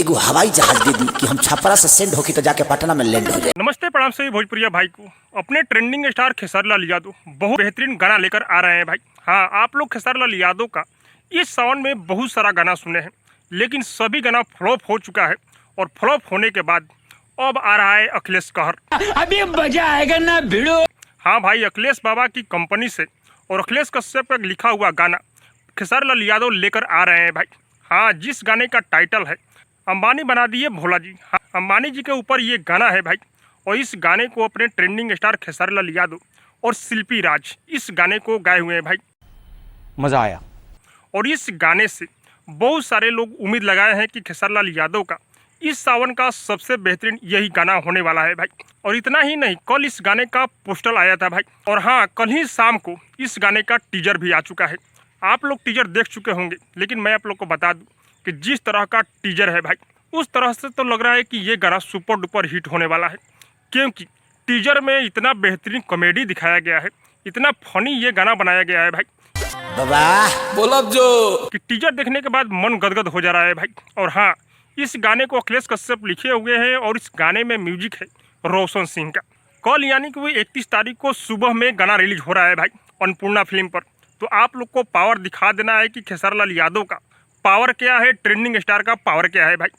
एगो हवाई जहाज दे दी कि हम छपरा से सेंड होके तो जाके पटना में लैंड हो जाए। नमस्ते प्रणाम सभी भोजपुरिया भाई को। अपने ट्रेंडिंग स्टार खेसारी लाल यादव बहुत बेहतरीन गाना लेकर आ रहे हैं भाई। हाँ, आप लोग खेसारी लाल यादव का इस सावन में बहुत सारा गाना सुने हैं, लेकिन सभी गाना फ्लॉप हो चुका है। और फ्लॉप होने के बाद अब आ रहा है अखिलेश कहर। अभी मजा आएगा ना भिड़ो। हाँ भाई, अखिलेश बाबा की कंपनी से और अखिलेश कश्यप का लिखा हुआ गाना खेसारी लाल यादव लेकर आ रहे हैं भाई। हाँ, जिस गाने का टाइटल है अंबानी बना दिए भोला जी। हाँ, अंबानी जी के ऊपर ये गाना है भाई। और इस गाने को अपने ट्रेंडिंग स्टार खेसारी लाल यादव और शिल्पी राज इस गाने को गाए हुए हैं भाई। मजा आया। और इस गाने से बहुत सारे लोग उम्मीद लगाए हैं कि खेसारी लाल यादव का इस सावन का सबसे बेहतरीन यही गाना होने वाला है भाई। और इतना ही नहीं, कल इस गाने का पोस्टर आया था भाई। और हाँ, कल ही शाम को इस गाने का टीजर भी आ चुका है। आप लोग टीजर देख चुके होंगे, लेकिन मैं आप लोग को बता दूं कि जिस तरह का टीजर है भाई, उस तरह से तो लग रहा है कि ये गाना सुपर डुपर हिट होने वाला है। क्योंकि टीजर में इतना बेहतरीन कॉमेडी दिखाया गया है, इतना फनी ये गाना बनाया गया है भाई। बाबा बोला जो कि टीजर देखने के बाद मन गदगद हो जा रहा है भाई। और हाँ, इस गाने को अखिलेश कश्यप लिखे हुए हैं और इस गाने में म्यूजिक है रोशन सिंह का। कल यानी कि वो 31 तारीख को सुबह में गाना रिलीज हो रहा है भाई अन्नपूर्णा फिल्म पर। तो आप लोग को पावर दिखा देना है कि खेसारी लाल यादव का पावर क्या है, ट्रेंडिंग स्टार का पावर क्या है भाई।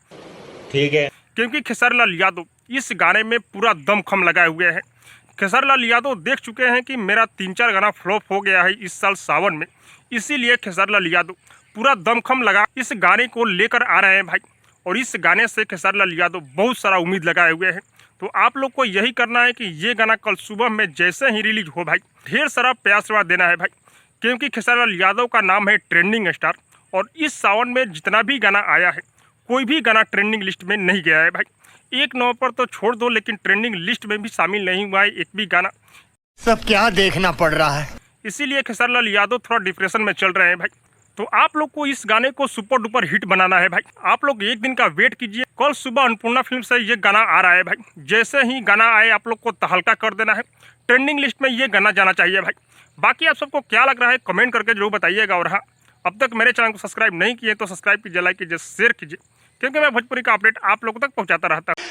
ठीक है, क्योंकि खेसारी लाल यादव इस गाने में पूरा दमखम लगाए हुए हैं। खेसारी लाल यादव देख चुके हैं कि मेरा 3-4 गाना फ्लॉप हो गया है इस साल सावन में, इसीलिए खेसारी लाल यादव पूरा दमखम लगा इस गाने को लेकर आ रहे हैं भाई। और इस गाने से खेसारी लाल यादव बहुत सारा उम्मीद लगाए हुए हैं। तो आप लोग को यही करना है कि ये गाना कल सुबह में जैसे ही रिलीज हो भाई, ढेर सारा प्यार देना है भाई। क्योंकि खेसारी लाल यादव का नाम है ट्रेंडिंग स्टार। और इस सावन में जितना भी गाना आया है, कोई भी गाना ट्रेंडिंग लिस्ट में नहीं गया है भाई। 1 नवंबर तो छोड़ दो, लेकिन ट्रेंडिंग लिस्ट में भी शामिल नहीं हुआ है एक भी गाना। सब क्या देखना पड़ रहा है। इसीलिए खेसारी लाल यादव थोड़ा डिप्रेशन में चल रहे हैं भाई। तो आप लोग को इस गाने को सुपर डुपर हिट बनाना है भाई। आप लोग एक दिन का वेट कीजिए, कल सुबह अन्नपूर्णा फिल्म से ये गाना आ रहा है भाई। जैसे ही गाना आए आप लोग को तहलका कर देना है, ट्रेंडिंग लिस्ट में ये गाना जाना चाहिए भाई। बाकी आप सबको क्या लग रहा है कमेंट करके जरूर बताइएगा। और हाँ, अब तक मेरे चैनल को सब्सक्राइब नहीं किए तो सब्सक्राइब कीजिए, लाइक कीजिए, शेयर कीजिए, क्योंकि मैं भोजपुरी का अपडेट आप लोगों तक पहुंचाता रहता हूँ।